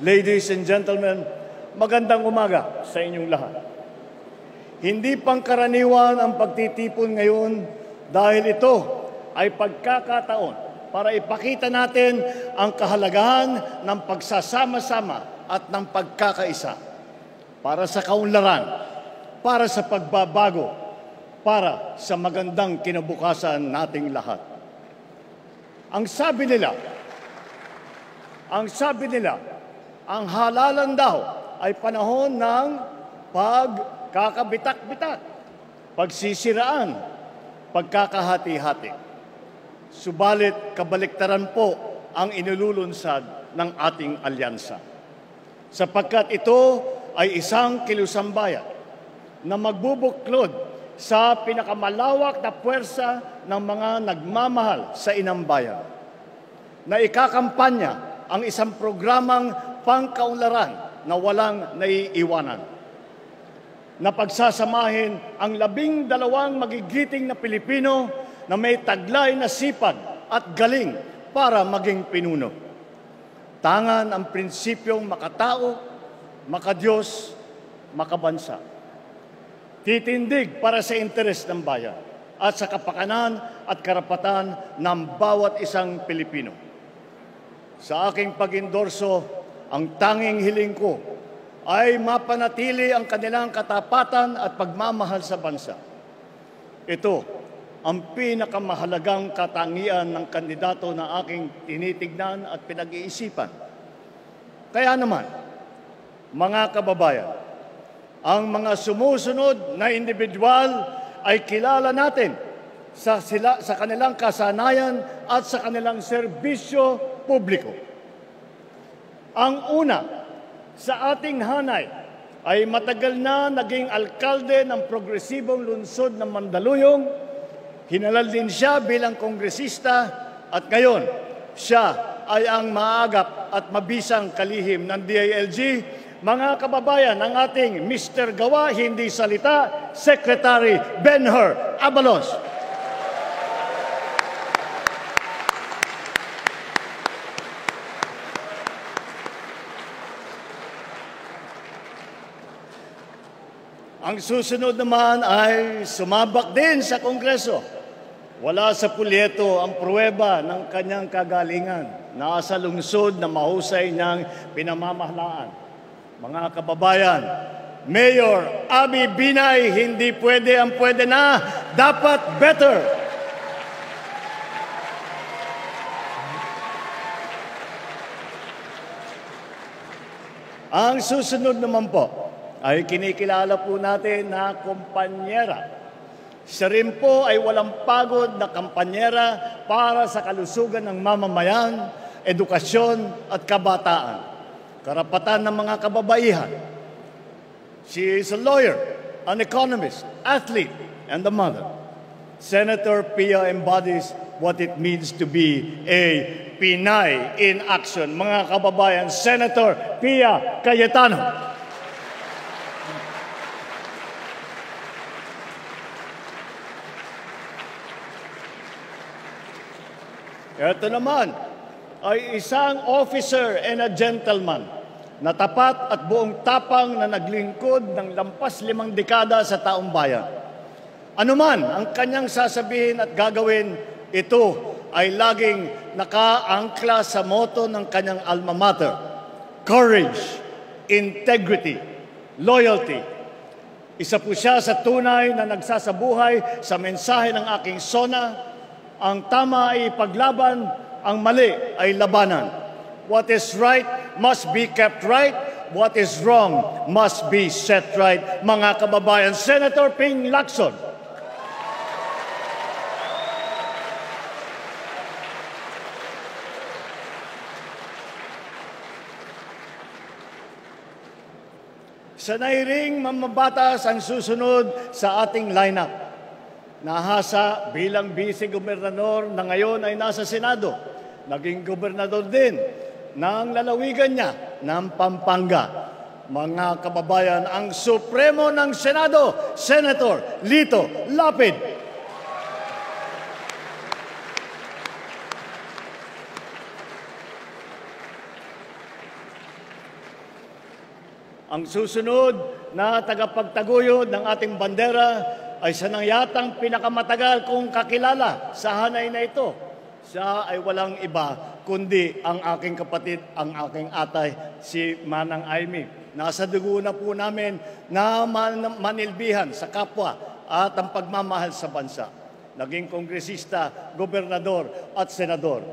Ladies and gentlemen, magandang umaga sa inyong lahat. Hindi pangkaraniwan ang pagtitipon ngayon dahil ito ay pagkakataon para ipakita natin ang kahalagahan ng pagsasama-sama at ng pagkakaisa para sa kaunlaran, para sa pagbabago, para sa magandang kinabukasan nating lahat. Ang sabi nila, ang halalan daw ay panahon ng pagkakabitak-bitak, pagsisiraan, pagkakahati-hati. Subalit kabaliktaran po ang inululunsad ng ating alyansa. Sapagkat ito ay isang kilusambayan na magbubuklod sa pinakamalawak na puwersa ng mga nagmamahal sa inang bayan, na ikakampanya ang isang programang pangkaunlaran na walang naiiwanan, na pagsasamahin ang 12 magigiting na Pilipino na may taglay na sipag at galing para maging pinuno. Tangan ang prinsipyong makatao, makadiyos, makabansa. Titindig para sa interes ng bayan at sa kapakanan at karapatan ng bawat isang Pilipino. Sa aking pag-endorso, ang tanging hiling ko ay mapanatili ang kanilang katapatan at pagmamahal sa bansa. Ito ang pinakamahalagang katangian ng kandidato na aking tinitignan at pinag-iisipan. Kaya naman, mga kababayan, ang mga sumusunod na individual ay kilala natin sa kanilang kasanayan at sa kanilang serbisyo publiko. Ang una sa ating hanay ay matagal na naging alkalde ng progresibong lungsod ng Mandaluyong. Hinalal din siya bilang kongresista at ngayon siya ay ang maagap at mabisang kalihim ng DILG. Mga kababayan, ang ating Mr. Gawa, Hindi Salita, Secretary Benher Abalos. Ang susunod naman ay sumabak din sa Kongreso. Wala sa pulyeto ang pruweba ng kanyang kagalingan. Nasa lungsod na mahusay niyang pinamamahalaan. Mga kababayan, Mayor Abby Binay, hindi pwede ang pwede na, dapat better. Ang susunod naman po ay kinikilala po natin na kumpanyera. Siya rin po ay walang pagod na kampanyera para sa kalusugan ng mamamayan, edukasyon at kabataan, karapatan ng mga kababaihan. She is a lawyer, an economist, athlete, and a mother. Senator Pia embodies what it means to be a Pinay in action. Mga kababayan, Senator Pia Cayetano. Ito naman ay isang officer and a gentleman na tapat at buong tapang na naglingkod ng lampas 5 dekada sa taong bayan. Ano man ang kanyang sasabihin at gagawin, ito ay laging nakaangkla sa motto ng kanyang alma mater: courage, integrity, loyalty. Isa po siya sa tunay na nagsasabuhay sa mensahe ng aking SONA: ang tama ay ipaglaban, ang mali ay labanan. What is right must be kept right. What is wrong must be set right. Mga kababayan, Senator Ping Lacson. Sanay ring mamabatas ang susunod sa ating lineup. Nahasa bilang vice-gobernador na ngayon ay nasa Senado. Naging gobernador din ng lalawigan niya ng Pampanga. Mga kababayan, ang Supremo ng Senado, Senator Lito Lapid. Ang susunod na tagapagtaguyod ng ating bandera ay siya nang yatang pinakamatagal kong kakilala sa hanay na ito. Siya ay walang iba kundi ang aking kapatid, ang aking atay, si Manang Aimee. Nasa dugo na po namin na manilbihan sa kapwa at ang pagmamahal sa bansa. Naging kongresista, gobernador at senador.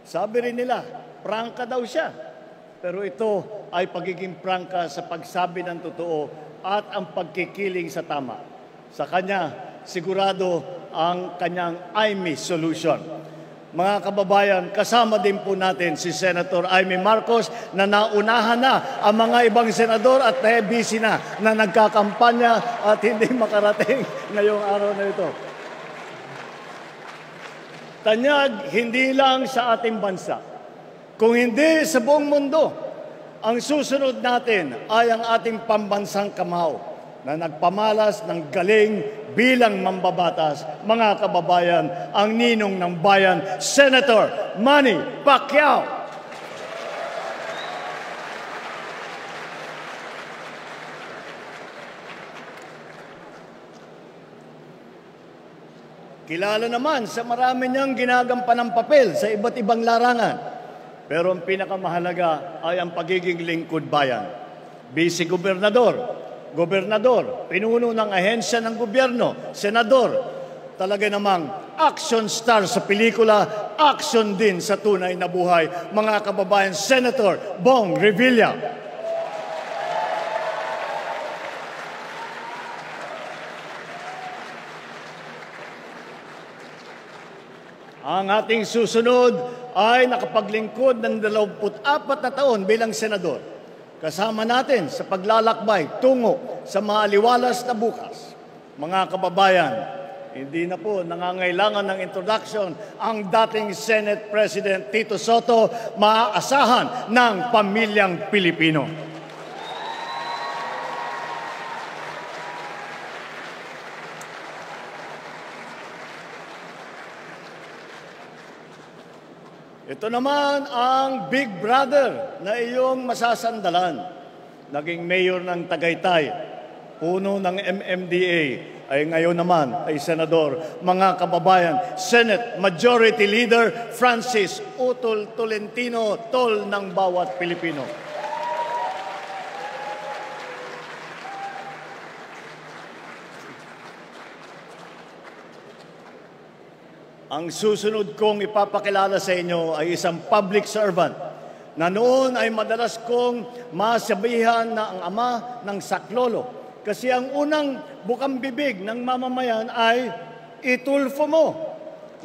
Sabi rin nila, prangka daw siya. Pero ito ay pagiging prangka sa pagsabi ng totoo at ang pagkikiling sa tama. Sa kanya, sigurado ang kanyang Aimee solution. Mga kababayan, kasama din po natin si Senator Aimee Marcos na naunahan na ang mga ibang senador at busy na nagkakampanya at hindi makarating ngayong araw na ito. Tanyag, hindi lang sa ating bansa, kung hindi sa buong mundo, ang susunod natin ay ang ating pambansang kamao na nagpamalas ng galing bilang mambabatas, mga kababayan, ang ninong ng bayan, Senator Manny Pacquiao. Kilala naman sa marami niyang ginagampanang papel sa iba't ibang larangan. Pero ang pinakamahalaga ay ang pagiging lingkod bayan. Vice-gobernador, gobernador, pinuno ng ahensya ng gobyerno, senador, talaga namang action star sa pelikula, action din sa tunay na buhay, mga kababayan, Senator Bong Revilla. Ang ating susunod ay nakapaglingkod ng 24 na taon bilang senador. Kasama natin sa paglalakbay tungo sa maaliwalas na bukas. Mga kababayan, hindi na po nangangailangan ng introduction ang dating Senate President Tito Soto, maaasahan ng pamilyang Pilipino. Ito naman ang big brother na iyong masasandalan. Naging mayor ng Tagaytay, puno ng MMDA, ay ngayon naman ay senador. Mga kababayan, Senate Majority Leader Francis Utol Tolentino, tol ng bawat Pilipino. Ang susunod kong ipapakilala sa inyo ay isang public servant na noon ay madalas kong masabihan na ang ama ng saklolo. Kasi ang unang bukang bibig ng mamamayan ay itulfo mo.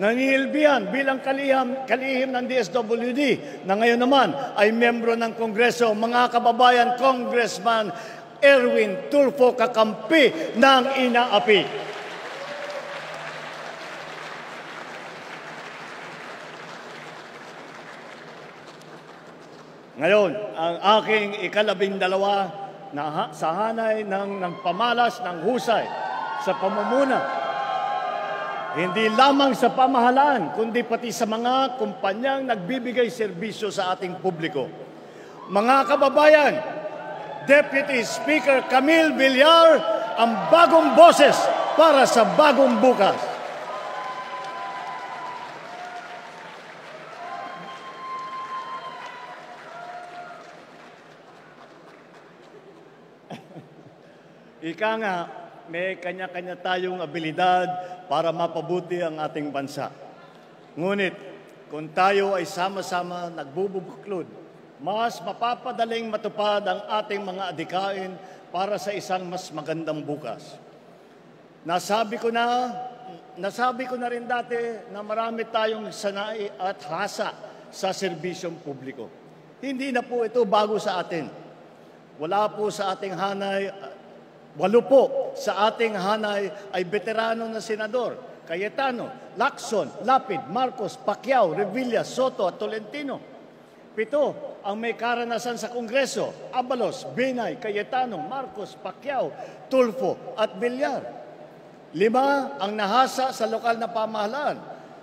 Nanilbihan bilang kalihim ng DSWD na ngayon naman ay membro ng Kongreso, mga kababayan, Congressman Erwin Tulfo, kakampi ng inaapi. Ngayon, ang aking ika-12 na sa hanay ng nagpamalas ng husay sa pamumuna. Hindi lamang sa pamahalaan, kundi pati sa mga kumpanyang nagbibigay serbisyo sa ating publiko. Mga kababayan, Deputy Speaker Camille Villar, ang bagong boses para sa bagong bukas. Ika nga, may kanya-kanya tayong abilidad para mapabuti ang ating bansa. Ngunit, kung tayo ay sama-sama nagbubuklod, mas mapapadaling matupad ang ating mga adikain para sa isang mas magandang bukas. Nasabi ko na rin dati na marami tayong sanay at hasa sa serbisyong publiko. Hindi na po ito bago sa atin. Wala po sa ating hanay. 8 po sa ating hanay ay veterano na senador, Cayetano, Lacson, Lapid, Marcos, Pacquiao, Revilla, Soto at Tolentino. 7 ang may karanasan sa Kongreso, Abalos, Binay, Cayetano, Marcos, Pacquiao, Tulfo at Villar. 5 ang nahasa sa lokal na pamahalaan,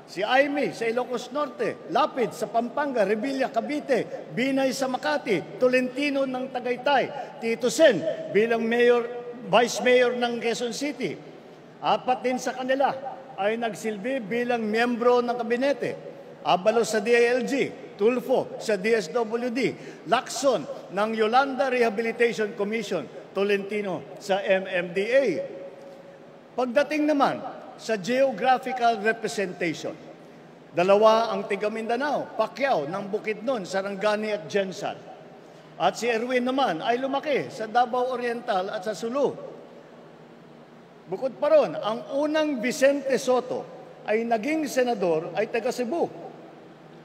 si Aimee sa Ilocos Norte, Lapid sa Pampanga, Revilla, Cavite, Binay sa Makati, Tolentino ng Tagaytay, Tito Sen bilang Vice Mayor ng Quezon City. 4 din sa kanila ay nagsilbi bilang miyembro ng kabinete. Abalos sa DILG, Tulfo sa DSWD, Lacson ng Yolanda Rehabilitation Commission, Tolentino sa MMDA. Pagdating naman sa geographical representation, 2 ang tiga Mindanao, Pacquiao ng Bukidnon, Sarangani at Jensan. At si Erwin naman ay lumaki sa Davao Oriental at sa Sulu. Bukod pa ron, ang unang Vicente Soto ay naging senador ay taga Cebu.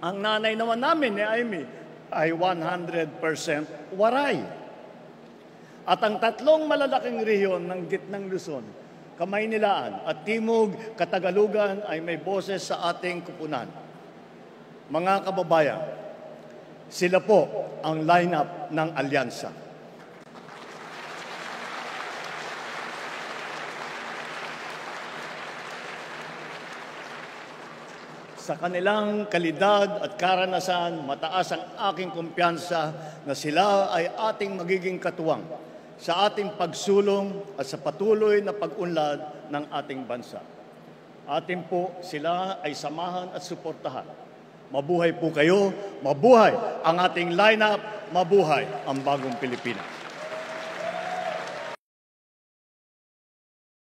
Ang nanay naman namin ni Aimee ay 100% Waray. At ang 3 malalaking rehiyon ng gitnang Luzon, Kamaynilaan at Timog Katagalugan ay may boses sa ating kupunan. Mga kababayan, sila po ang lineup ng alyansa. Sa kanilang kalidad at karanasan, mataas ang aking kumpiyansa na sila ay ating magiging katuwang sa ating pagsulong at sa patuloy na pag-unlad ng ating bansa. Atin po sila ay samahan at suportahan. Mabuhay po kayo, mabuhay ang ating lineup, mabuhay ang bagong Pilipinas.